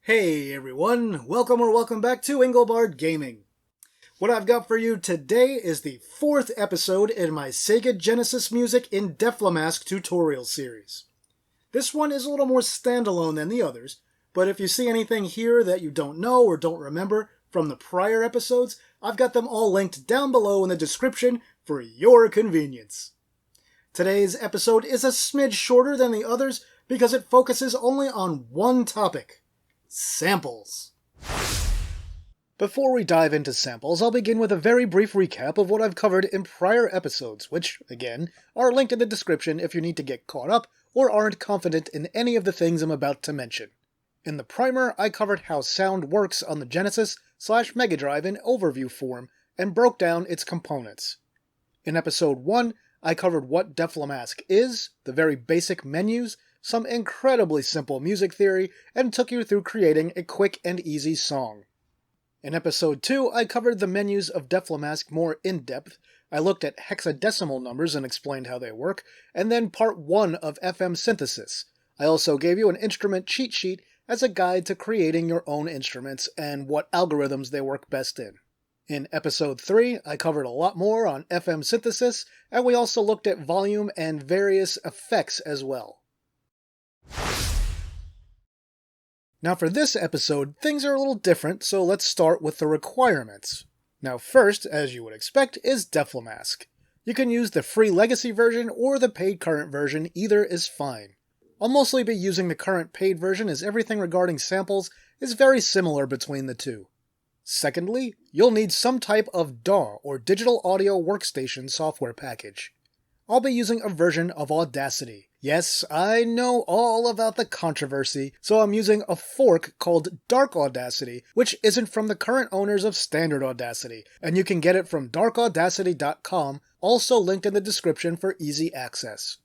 Hey everyone, welcome back to Inglebard Gaming. What I've got for you today is the 4th episode in my Sega Genesis Music in Deflemask tutorial series. This one is a little more standalone than the others, but if you see anything here that you don't know or don't remember from the prior episodes, I've got them all linked down below in the description for your convenience. Today's episode is a smidge shorter than the others because it focuses only on one topic: samples. Before we dive into samples, I'll begin with a very brief recap of what I've covered in prior episodes, which, again, are linked in the description if you need to get caught up or aren't confident in any of the things I'm about to mention. In the primer, I covered how sound works on the Genesis/Mega Drive in overview form and broke down its components. In episode 1, I covered what Deflemask is, the very basic menus, some incredibly simple music theory, and took you through creating a quick and easy song. In episode 2, I covered the menus of Deflemask more in depth. I looked at hexadecimal numbers and explained how they work, and then part 1 of FM synthesis. I also gave you an instrument cheat sheet as a guide to creating your own instruments and what algorithms they work best in. In episode 3, I covered a lot more on FM synthesis, and we also looked at volume and various effects as well. Now for this episode, things are a little different, so let's start with the requirements. Now first, as you would expect, is Deflemask. You can use the free legacy version or the paid current version, either is fine. I'll mostly be using the current paid version as everything regarding samples is very similar between the two. Secondly, you'll need some type of DAW or digital audio workstation software package. I'll be using a version of Audacity. Yes, I know all about the controversy, so I'm using a fork called Dark Audacity, which isn't from the current owners of standard Audacity, and you can get it from darkaudacity.com, also linked in the description for easy access.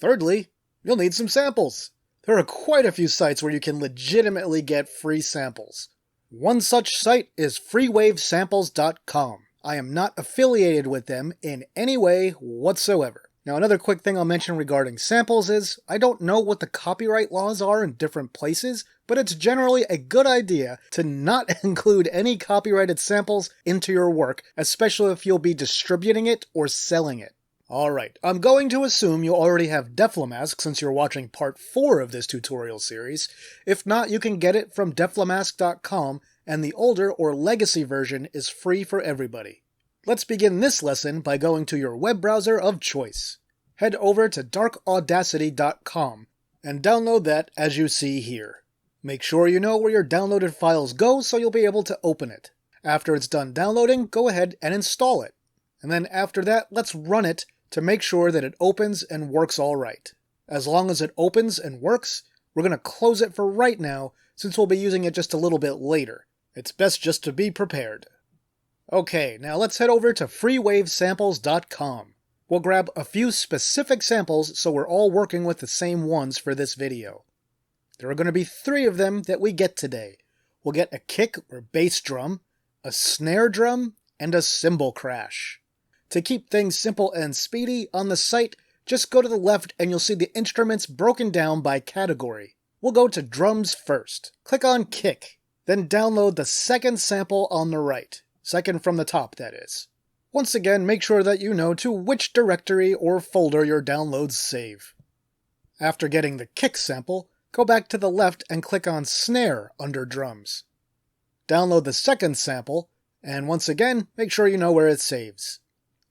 Thirdly, you'll need some samples. There are quite a few sites where you can legitimately get free samples. One such site is freewavesamples.com. I am not affiliated with them in any way whatsoever. Now another quick thing I'll mention regarding samples is, I don't know what the copyright laws are in different places, but it's generally a good idea to not include any copyrighted samples into your work, especially if you'll be distributing it or selling it. Alright, I'm going to assume you already have Deflemask since you're watching part 4 of this tutorial series. If not, you can get it from deflemask.com, and the older or legacy version is free for everybody. Let's begin this lesson by going to your web browser of choice. Head over to darkaudacity.com and download that as you see here. Make sure you know where your downloaded files go so you'll be able to open it. After it's done downloading, go ahead and install it. And then after that, let's run it to make sure that it opens and works all right. As long as it opens and works, we're going to close it for right now since we'll be using it just a little bit later. It's best just to be prepared. Okay, now let's head over to freewavesamples.com. We'll grab a few specific samples so we're all working with the same ones for this video. There are going to be 3 of them that we get today. We'll get a kick or bass drum, a snare drum, and a cymbal crash. To keep things simple and speedy, on the site, just go to the left and you'll see the instruments broken down by category. We'll go to drums first. Click on kick, then download the second sample on the right. Second from the top, that is. Once again, make sure that you know to which directory or folder your downloads save. After getting the kick sample, go back to the left and click on snare under drums. Download the second sample, and once again, make sure you know where it saves.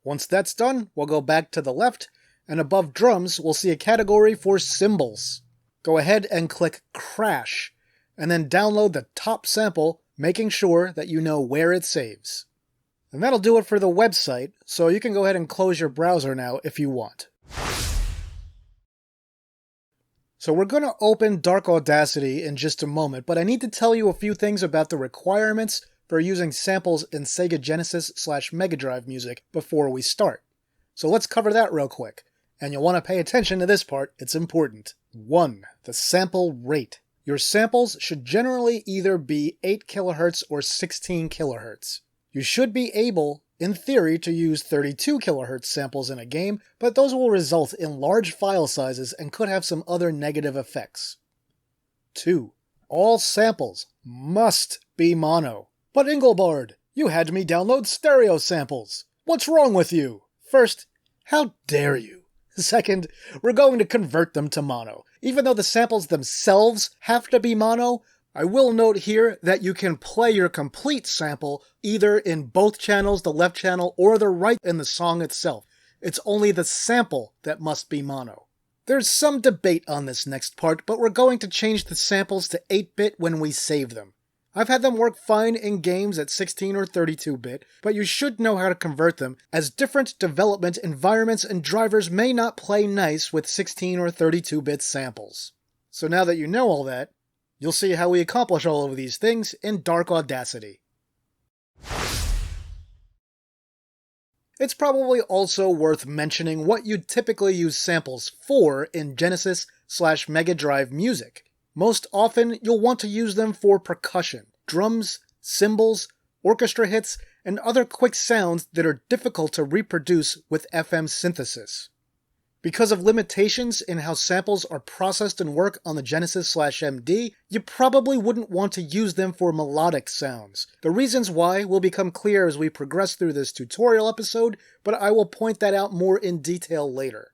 Once that's done, we'll go back to the left, and above drums, we'll see a category for cymbals. Go ahead and click crash, and then download the top sample, making sure that you know where it saves. And that'll do it for the website, so you can go ahead and close your browser now if you want. So we're going to open Dark Audacity in just a moment, but I need to tell you a few things about the requirements for using samples in Sega Genesis/Mega Drive music before we start. So let's cover that real quick, and you'll want to pay attention to this part, it's important. 1. The sample rate. Your samples should generally either be 8 kHz or 16 kHz. You should be able, in theory, to use 32 kHz samples in a game, but those will result in large file sizes and could have some other negative effects. 2. All samples must be mono. But Inglebard, you had me download stereo samples. What's wrong with you? First, how dare you? Second, we're going to convert them to mono. Even though the samples themselves have to be mono, I will note here that you can play your complete sample either in both channels, the left channel or the right in the song itself. It's only the sample that must be mono. There's some debate on this next part, but we're going to change the samples to 8-bit when we save them. I've had them work fine in games at 16 or 32-bit, but you should know how to convert them, as different development environments and drivers may not play nice with 16 or 32-bit samples. So now that you know all that, you'll see how we accomplish all of these things in Dark Audacity. It's probably also worth mentioning what you'd typically use samples for in Genesis/Mega Drive music. Most often, you'll want to use them for percussion, drums, cymbals, orchestra hits, and other quick sounds that are difficult to reproduce with FM synthesis. Because of limitations in how samples are processed and work on the Genesis/MD, you probably wouldn't want to use them for melodic sounds. The reasons why will become clear as we progress through this tutorial episode, but I will point that out more in detail later.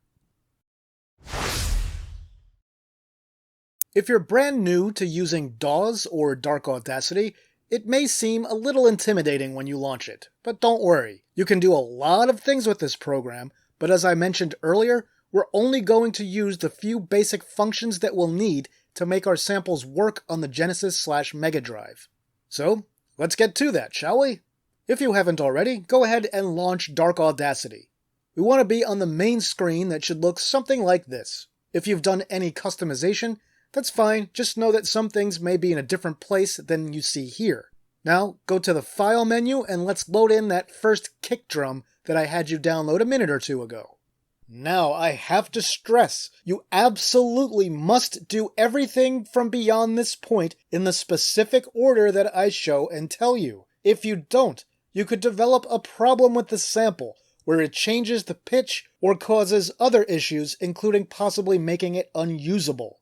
If you're brand new to using DAWs or Dark Audacity, it may seem a little intimidating when you launch it, but don't worry. You can do a lot of things with this program, but as I mentioned earlier, we're only going to use the few basic functions that we'll need to make our samples work on the Genesis/Mega Drive. So, let's get to that, shall we? If you haven't already, go ahead and launch Dark Audacity. We want to be on the main screen that should look something like this. If you've done any customization, that's fine, just know that some things may be in a different place than you see here. Now, go to the File menu and let's load in that first kick drum that I had you download a minute or two ago. Now, I have to stress, you absolutely must do everything from beyond this point in the specific order that I show and tell you. If you don't, you could develop a problem with the sample, where it changes the pitch or causes other issues, including possibly making it unusable.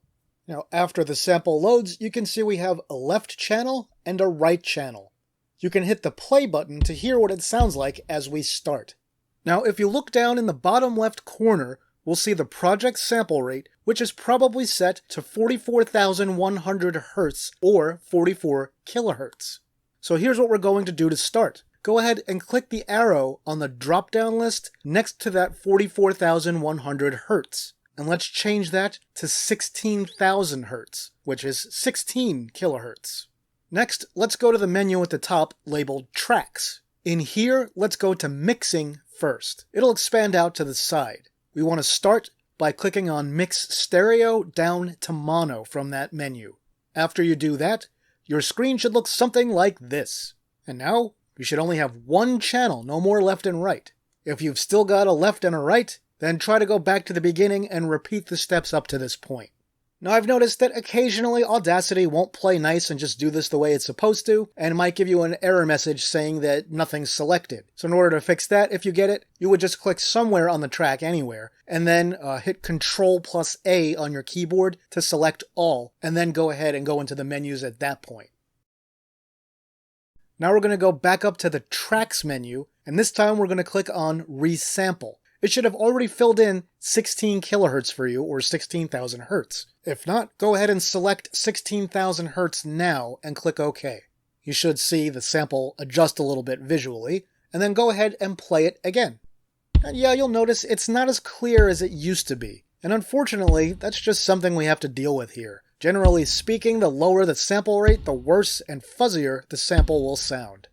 Now, after the sample loads, you can see we have a left channel and a right channel. You can hit the play button to hear what it sounds like as we start. Now, if you look down in the bottom left corner, we'll see the project sample rate, which is probably set to 44,100 Hz or 44 kHz. So here's what we're going to do to start. Go ahead and click the arrow on the drop-down list next to that 44,100 Hz. And let's change that to 16,000 Hz, which is 16 kHz. Next, let's go to the menu at the top labeled Tracks. In here, let's go to Mixing first. It'll expand out to the side. We want to start by clicking on Mix Stereo down to Mono from that menu. After you do that, your screen should look something like this. And now, you should only have one channel, no more left and right. If you've still got a left and a right, then try to go back to the beginning and repeat the steps up to this point. Now, I've noticed that occasionally Audacity won't play nice and just do this the way it's supposed to, and might give you an error message saying that nothing's selected. So in order to fix that, if you get it, you would just click somewhere on the track anywhere, and then hit Ctrl+A on your keyboard to select all, and then go ahead and go into the menus at that point. Now we're going to go back up to the Tracks menu, and this time we're going to click on Resample. It should have already filled in 16 kHz for you, or 16,000 Hz. If not, go ahead and select 16,000 Hz now and click OK. You should see the sample adjust a little bit visually, and then go ahead and play it again. And yeah, you'll notice it's not as clear as it used to be, and unfortunately, that's just something we have to deal with here. Generally speaking, the lower the sample rate, the worse and fuzzier the sample will sound.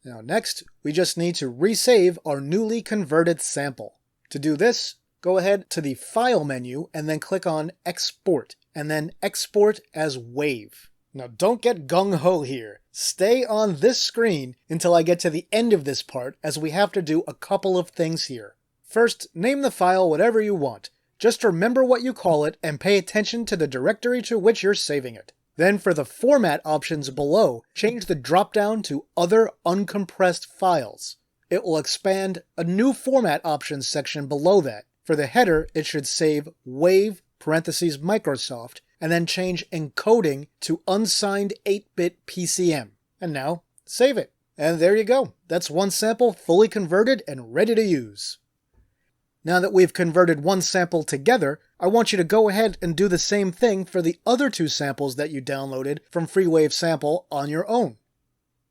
Now next, we just need to resave our newly converted sample. To do this, go ahead to the File menu and then click on Export, and then Export as WAV. Now don't get gung-ho here. Stay on this screen until I get to the end of this part, as we have to do a couple of things here. First, name the file whatever you want. Just remember what you call it and pay attention to the directory to which you're saving it. Then for the format options below, change the drop-down to Other Uncompressed Files. It will expand a new format options section below that. For the header, it should save WAV (Microsoft), and then change encoding to unsigned 8-bit PCM. And now, save it. And there you go. That's one sample fully converted and ready to use. Now that we've converted one sample together, I want you to go ahead and do the same thing for the other two samples that you downloaded from Freewave Sample on your own.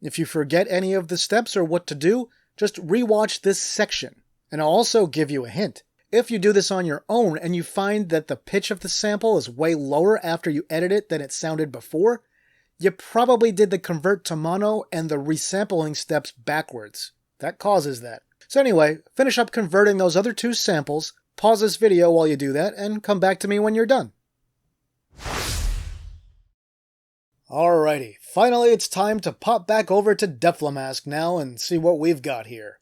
If you forget any of the steps or what to do, just rewatch this section. And I'll also give you a hint. If you do this on your own and you find that the pitch of the sample is way lower after you edit it than it sounded before, you probably did the convert to mono and the resampling steps backwards. That causes that. So anyway, finish up converting those other two samples, pause this video while you do that, and come back to me when you're done. Alrighty, finally it's time to pop back over to Deflemask now and see what we've got here.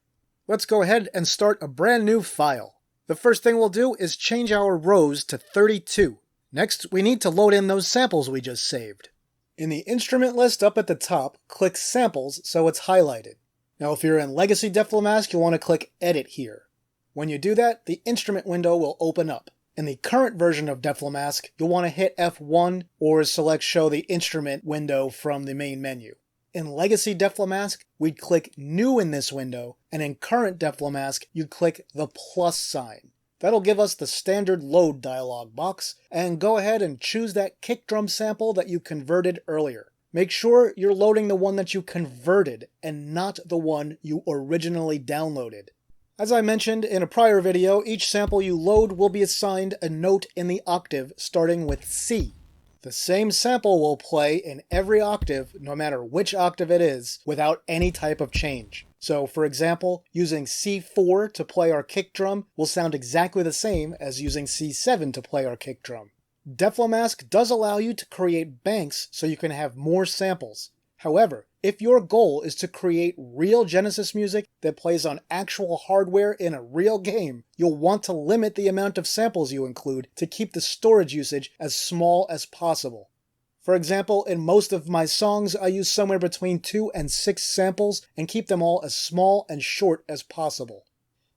Let's go ahead and start a brand new file. The first thing we'll do is change our rows to 32. Next, we need to load in those samples we just saved. In the instrument list up at the top, click Samples so it's highlighted. Now if you're in Legacy Deflemask, you'll want to click Edit here. When you do that, the instrument window will open up. In the current version of Deflemask, you'll want to hit F1 or select Show the Instrument window from the main menu. In Legacy Deflemask, we'd click New in this window, and in current Deflemask, you'd click the plus sign. That'll give us the standard load dialog box, and go ahead and choose that kick drum sample that you converted earlier. Make sure you're loading the one that you converted and not the one you originally downloaded. As I mentioned in a prior video, each sample you load will be assigned a note in the octave starting with C. The same sample will play in every octave, no matter which octave it is, without any type of change. So, for example, using C4 to play our kick drum will sound exactly the same as using C7 to play our kick drum. Deflemask does allow you to create banks so you can have more samples. However, if your goal is to create real Genesis music that plays on actual hardware in a real game, you'll want to limit the amount of samples you include to keep the storage usage as small as possible. For example, in most of my songs, I use somewhere between 2 and 6 samples and keep them all as small and short as possible.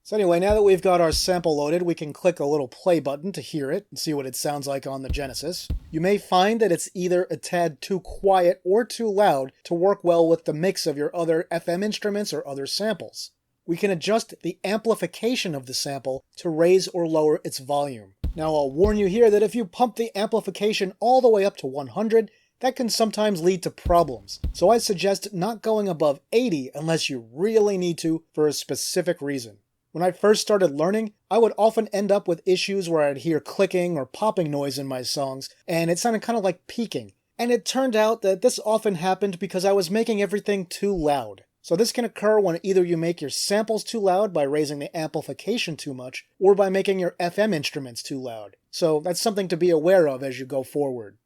So anyway, now that we've got our sample loaded, we can click a little play button to hear it and see what it sounds like on the Genesis. You may find that it's either a tad too quiet or too loud to work well with the mix of your other FM instruments or other samples. We can adjust the amplification of the sample to raise or lower its volume. Now I'll warn you here that if you pump the amplification all the way up to 100, that can sometimes lead to problems. So I suggest not going above 80 unless you really need to for a specific reason. When I first started learning, I would often end up with issues where I'd hear clicking or popping noise in my songs, and it sounded kind of like peaking. And it turned out that this often happened because I was making everything too loud. So this can occur when either you make your samples too loud by raising the amplification too much, or by making your FM instruments too loud. So that's something to be aware of as you go forward.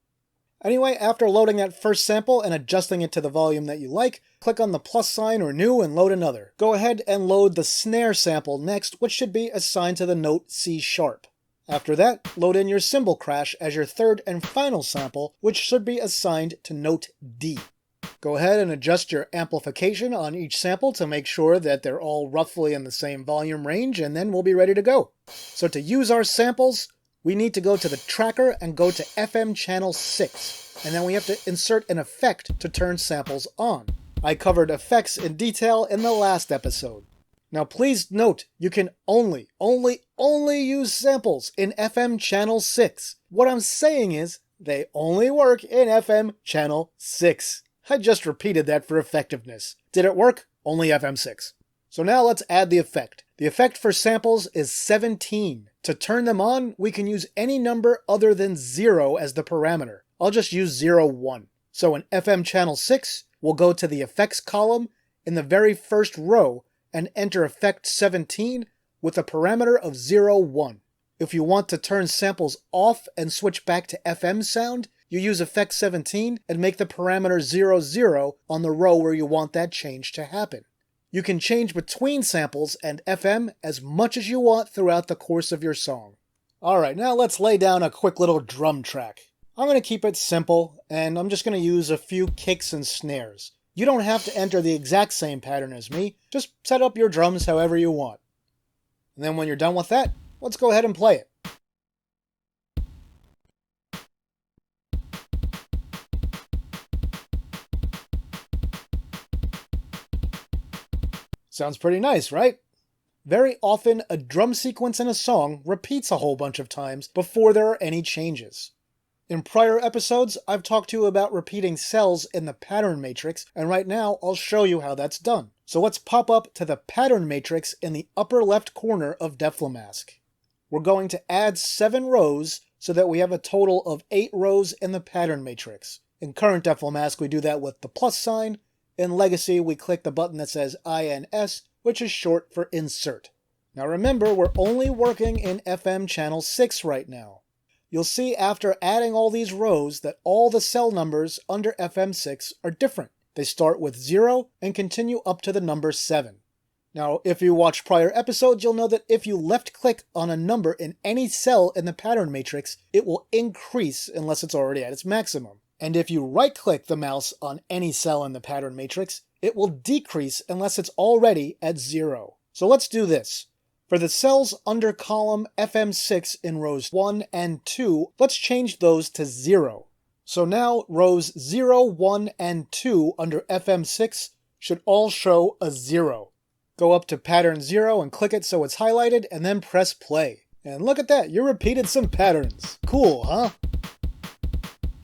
Anyway, after loading that first sample and adjusting it to the volume that you like, click on the plus sign or new and load another. Go ahead and load the snare sample next, which should be assigned to the note C sharp. After that, load in your cymbal crash as your third and final sample, which should be assigned to note D. Go ahead and adjust your amplification on each sample to make sure that they're all roughly in the same volume range, and then we'll be ready to go. So to use our samples, we need to go to the tracker and go to FM channel 6, and then we have to insert an effect to turn samples on. I covered effects in detail in the last episode. Now please note, you can only use samples in FM channel 6. What I'm saying is, they only work in FM channel 6. I just repeated that for effectiveness. Did it work? Only FM 6. So now let's add the effect. The effect for samples is 17. To turn them on, we can use any number other than 0 as the parameter. I'll just use 01. So in FM channel 6, we'll go to the effects column in the very first row and enter effect 17 with a parameter of 01. If you want to turn samples off and switch back to FM sound, you use effect 17 and make the parameter 00 on the row where you want that change to happen. You can change between samples and FM as much as you want throughout the course of your song. Alright, now let's lay down a quick little drum track. I'm going to keep it simple, and I'm just going to use a few kicks and snares. You don't have to enter the exact same pattern as me, just set up your drums however you want. And then when you're done with that, let's go ahead and play it. Sounds pretty nice, right? Very often, a drum sequence in a song repeats a whole bunch of times before there are any changes. In prior episodes, I've talked to you about repeating cells in the pattern matrix, and right now I'll show you how that's done. So let's pop up to the pattern matrix in the upper left corner of Deflemask. We're going to add 7 rows so that we have a total of 8 rows in the pattern matrix. In current Deflemask, we do that with the plus sign. In Legacy, we click the button that says INS, which is short for insert. Now remember, we're only working in FM channel 6 right now. You'll see after adding all these rows that all the cell numbers under FM6 are different. They start with 0 and continue up to the number 7. Now, if you watch prior episodes, you'll know that if you left-click on a number in any cell in the pattern matrix, it will increase unless it's already at its maximum. And if you right-click the mouse on any cell in the pattern matrix, it will decrease unless it's already at 0. So let's do this. For the cells under column FM6 in rows 1 and 2, let's change those to 0. So now rows 0, 1, and 2 under FM6 should all show a 0. Go up to pattern 0 and click it so it's highlighted, and then press play. And look at that, you repeated some patterns. Cool, huh?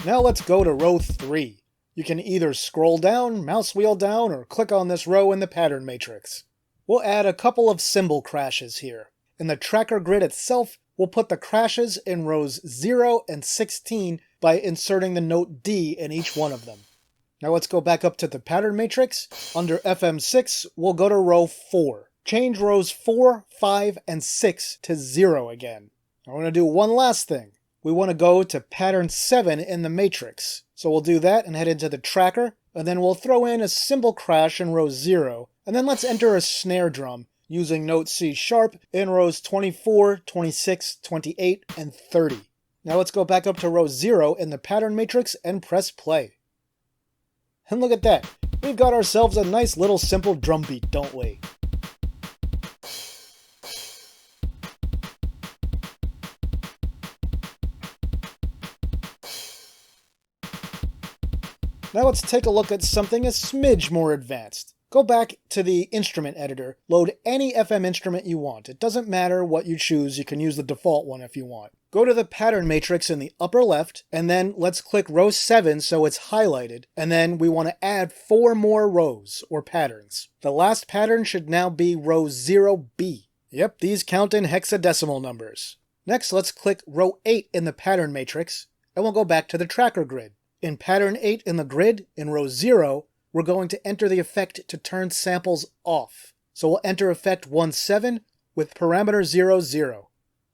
Now let's go to row 3. You can either scroll down, mouse wheel down, or click on this row in the pattern matrix. We'll add a couple of symbol crashes here. In the tracker grid itself, we'll put the crashes in rows 0 and 16 by inserting the note D in each one of them. Now let's go back up to the pattern matrix. Under FM6, we'll go to row 4. Change rows 4, 5, and 6 to 0 again. I want to do one last thing. We want to go to pattern 7 in the matrix. So we'll do that and head into the tracker, and then we'll throw in a cymbal crash in row 0, and then let's enter a snare drum using note C# in rows 24, 26, 28, and 30. Now let's go back up to row 0 in the pattern matrix and press play. And look at that, we've got ourselves a nice little simple drum beat, don't we? Now let's take a look at something a smidge more advanced. Go back to the instrument editor, load any FM instrument you want. It doesn't matter what you choose, you can use the default one if you want. Go to the pattern matrix in the upper left, and then let's click row 7 so it's highlighted, and then we want to add 4 more rows, or patterns. The last pattern should now be row 0B. Yep, these count in hexadecimal numbers. Next, let's click row 8 in the pattern matrix, and we'll go back to the tracker grid. In pattern 8 in the grid, in row 0, we're going to enter the effect to turn samples off. So we'll enter effect 17 with parameter 00.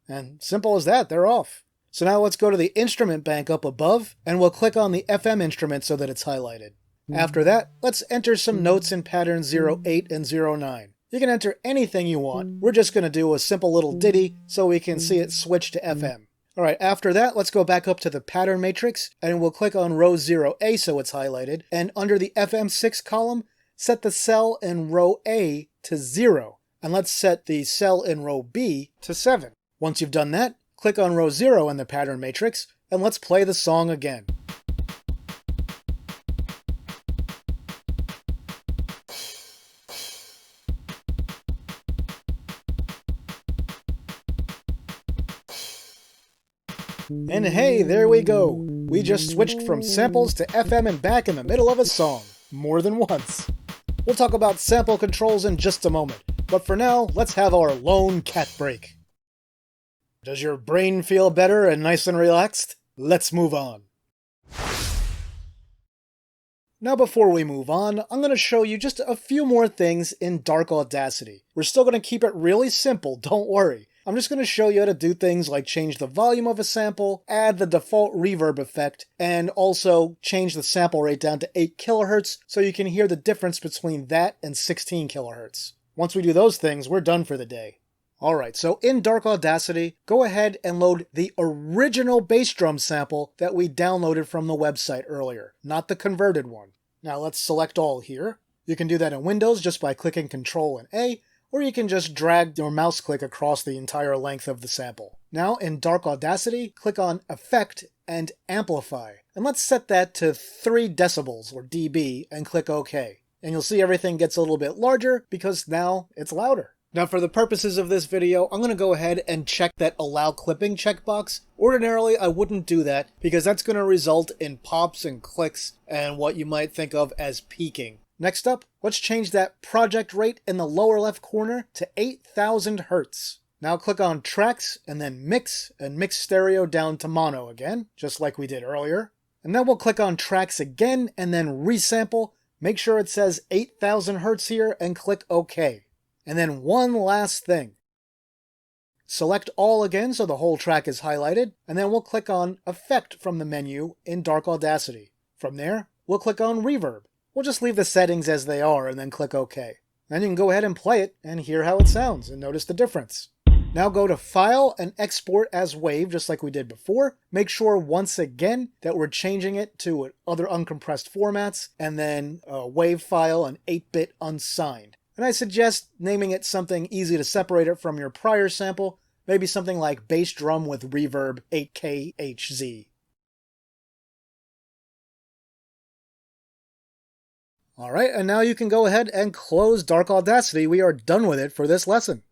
And simple as that, they're off. So now let's go to the instrument bank up above, and we'll click on the FM instrument so that it's highlighted. After that, let's enter some notes in pattern 08 and 09. You can enter anything you want. We're just going to do a simple little ditty so we can see it switch to FM. Alright, after that, let's go back up to the pattern matrix, and we'll click on row 0A so it's highlighted, and under the FM6 column, set the cell in row A to 0, and let's set the cell in row B to 7. Once you've done that, click on row 0 in the pattern matrix, and let's play the song again. And hey, there we go! We just switched from samples to FM and back in the middle of a song. More than once. We'll talk about sample controls in just a moment, but for now, let's have our lone cat break. Does your brain feel better and nice and relaxed? Let's move on. Now before we move on, I'm going to show you just a few more things in Dark Audacity. We're still going to keep it really simple, don't worry. I'm just going to show you how to do things like change the volume of a sample, add the default reverb effect, and also change the sample rate down to 8 kHz so you can hear the difference between that and 16 kHz. Once we do those things, we're done for the day. Alright, so in Dark Audacity, go ahead and load the original bass drum sample that we downloaded from the website earlier, not the converted one. Now let's select all here. You can do that in Windows just by clicking Ctrl and A, or you can just drag your mouse click across the entire length of the sample. Now in Dark Audacity, click on Effect and Amplify, and let's set that to 3 decibels or dB and click OK. and you'll see everything gets a little bit larger because now it's louder. Now for the purposes of this video, I'm going to go ahead and check that allow clipping checkbox. Ordinarily, I wouldn't do that because that's going to result in pops and clicks and what you might think of as peaking. Next up, let's change that project rate in the lower left corner to 8,000 Hertz. Now click on Tracks and then Mix and mix stereo down to mono again, just like we did earlier. And then we'll click on Tracks again and then Resample. Make sure it says 8,000 Hertz here and click OK. And then one last thing. Select all again so the whole track is highlighted, and then we'll click on Effect from the menu in Dark Audacity. From there, we'll click on Reverb. We'll just leave the settings as they are and then click OK. Then you can go ahead and play it and hear how it sounds and notice the difference. Now go to File and Export as WAV just like we did before. Make sure once again that we're changing it to other uncompressed formats and then a WAV file and 8-bit unsigned. And I suggest naming it something easy to separate it from your prior sample, maybe something like bass drum with reverb 8KHZ. Alright, and now you can go ahead and close Dark Audacity. We are done with it for this lesson.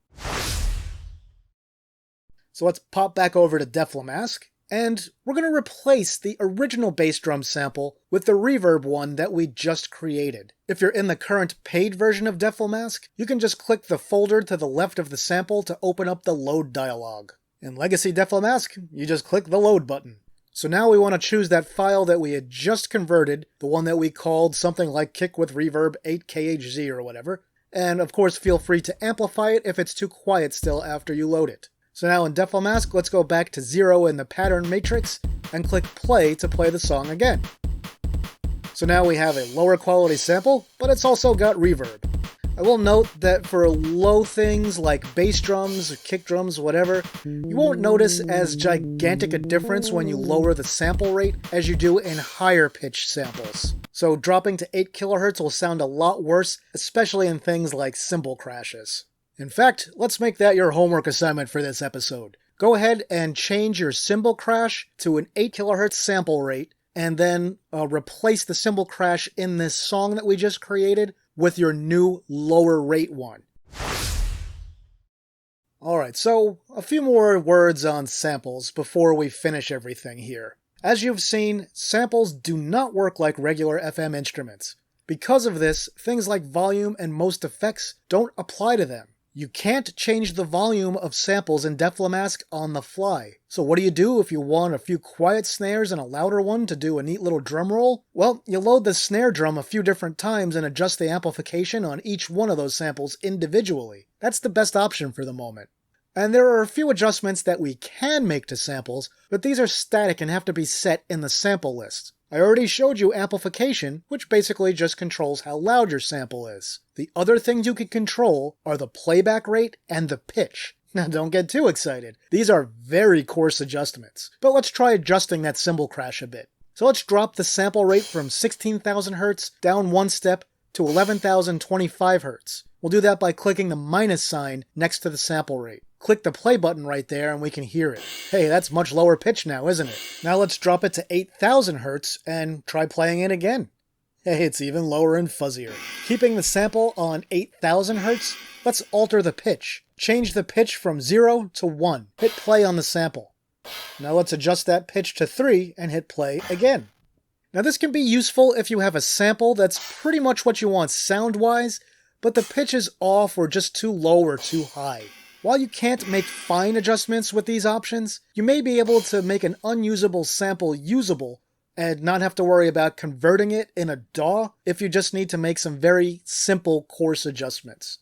So let's pop back over to Deflemask, and we're going to replace the original bass drum sample with the reverb one that we just created. If you're in the current paid version of Deflemask, you can just click the folder to the left of the sample to open up the load dialog. In Legacy Deflemask, you just click the load button. So now we want to choose that file that we had just converted, the one that we called something like Kick with Reverb 8KHZ or whatever, and of course feel free to amplify it if it's too quiet still after you load it. So now in Deflemask, let's go back to 0 in the pattern matrix and click play to play the song again. So now we have a lower quality sample, but it's also got reverb. I will note that for low things like bass drums, or kick drums, whatever, you won't notice as gigantic a difference when you lower the sample rate as you do in higher pitch samples. So dropping to 8 kHz will sound a lot worse, especially in things like cymbal crashes. In fact, let's make that your homework assignment for this episode. Go ahead and change your cymbal crash to an 8 kHz sample rate, and then replace the cymbal crash in this song that we just created with your new lower rate one. Alright, so a few more words on samples before we finish everything here. As you've seen, samples do not work like regular FM instruments. Because of this, things like volume and most effects don't apply to them. You can't change the volume of samples in Deflemask on the fly. So what do you do if you want a few quiet snares and a louder one to do a neat little drum roll? Well, you load the snare drum a few different times and adjust the amplification on each one of those samples individually. That's the best option for the moment. And there are a few adjustments that we can make to samples, but these are static and have to be set in the sample list. I already showed you amplification, which basically just controls how loud your sample is. The other things you can control are the playback rate and the pitch. Now don't get too excited. These are very coarse adjustments. But let's try adjusting that cymbal crash a bit. So let's drop the sample rate from 16,000 Hz down one step to 11,025 Hz. We'll do that by clicking the minus sign next to the sample rate. Click the play button right there and we can hear it. Hey, that's much lower pitch now, isn't it? Now let's drop it to 8,000 Hz and try playing it again. Hey, it's even lower and fuzzier. Keeping the sample on 8,000 Hz, let's alter the pitch. Change the pitch from 0 to 1. Hit play on the sample. Now let's adjust that pitch to 3 and hit play again. Now this can be useful if you have a sample that's pretty much what you want sound-wise, but the pitch is off or just too low or too high. While you can't make fine adjustments with these options, you may be able to make an unusable sample usable and not have to worry about converting it in a DAW if you just need to make some very simple coarse adjustments.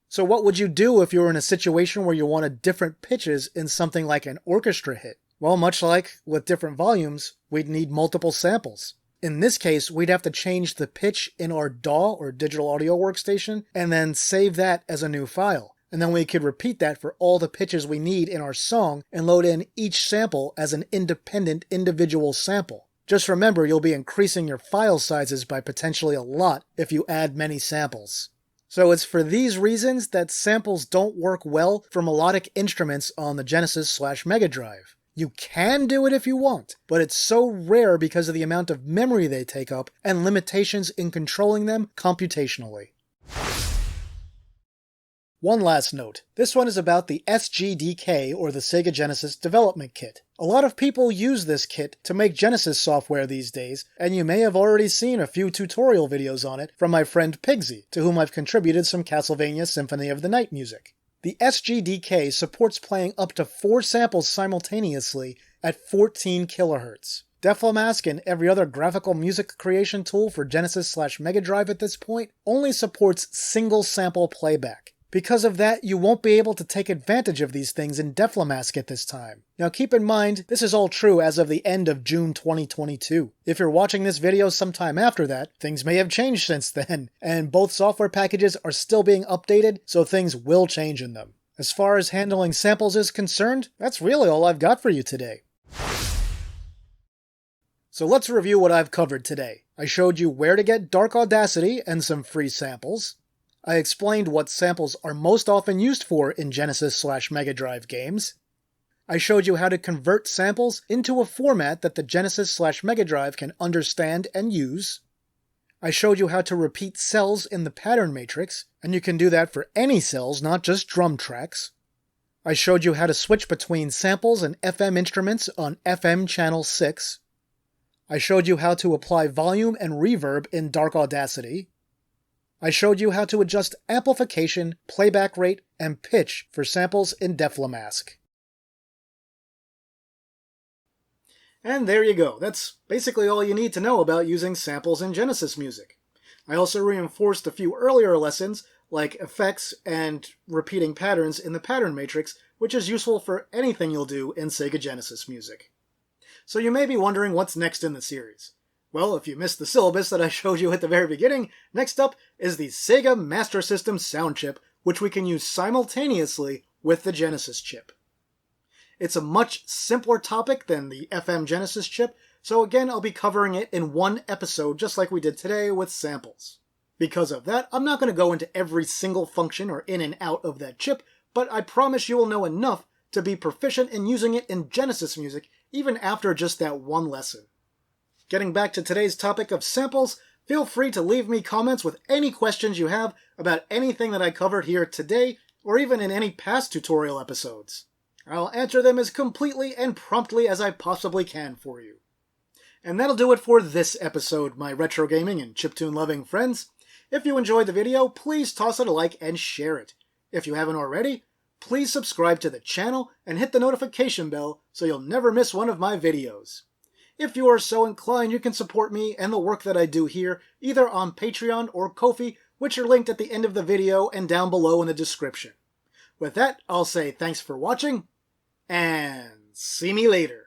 So what would you do if you were in a situation where you wanted different pitches in something like an orchestra hit? Well, much like with different volumes, we'd need multiple samples. In this case, we'd have to change the pitch in our DAW or digital audio workstation and then save that as a new file. And then we could repeat that for all the pitches we need in our song and load in each sample as an independent individual sample. Just remember, you'll be increasing your file sizes by potentially a lot if you add many samples. So it's for these reasons that samples don't work well for melodic instruments on the Genesis/Mega Drive. You can do it if you want, but it's so rare because of the amount of memory they take up and limitations in controlling them computationally. One last note. This one is about the SGDK, or the Sega Genesis Development Kit. A lot of people use this kit to make Genesis software these days, and you may have already seen a few tutorial videos on it from my friend Pigsy, to whom I've contributed some Castlevania Symphony of the Night music. The SGDK supports playing up to 4 samples simultaneously at 14 kHz. Deflemask and every other graphical music creation tool for Genesis/Mega Drive at this point only supports single sample playback. Because of that, you won't be able to take advantage of these things in Deflemask at this time. Now keep in mind, this is all true as of the end of June 2022. If you're watching this video sometime after that, things may have changed since then, and both software packages are still being updated, so things will change in them. As far as handling samples is concerned, that's really all I've got for you today. So let's review what I've covered today. I showed you where to get Dark Audacity and some free samples. I explained what samples are most often used for in Genesis/Mega Drive games. I showed you how to convert samples into a format that the Genesis/Mega Drive can understand and use. I showed you how to repeat cells in the pattern matrix, and you can do that for any cells, not just drum tracks. I showed you how to switch between samples and FM instruments on FM channel 6. I showed you how to apply volume and reverb in Dark Audacity. I showed you how to adjust amplification, playback rate, and pitch for samples in Deflemask. And there you go. That's basically all you need to know about using samples in Genesis music. I also reinforced a few earlier lessons, like effects and repeating patterns in the pattern matrix, which is useful for anything you'll do in Sega Genesis music. So you may be wondering what's next in the series. Well, if you missed the syllabus that I showed you at the very beginning, next up is the Sega Master System sound chip, which we can use simultaneously with the Genesis chip. It's a much simpler topic than the FM Genesis chip, so again I'll be covering it in one episode just like we did today with samples. Because of that, I'm not going to go into every single function or in and out of that chip, but I promise you will know enough to be proficient in using it in Genesis music even after just that one lesson. Getting back to today's topic of samples, feel free to leave me comments with any questions you have about anything that I covered here today, or even in any past tutorial episodes. I'll answer them as completely and promptly as I possibly can for you. And that'll do it for this episode, my retro gaming and chiptune loving friends. If you enjoyed the video, please toss it a like and share it. If you haven't already, please subscribe to the channel and hit the notification bell so you'll never miss one of my videos. If you are so inclined, you can support me and the work that I do here, either on Patreon or Ko-fi, which are linked at the end of the video and down below in the description. With that, I'll say thanks for watching, and see me later.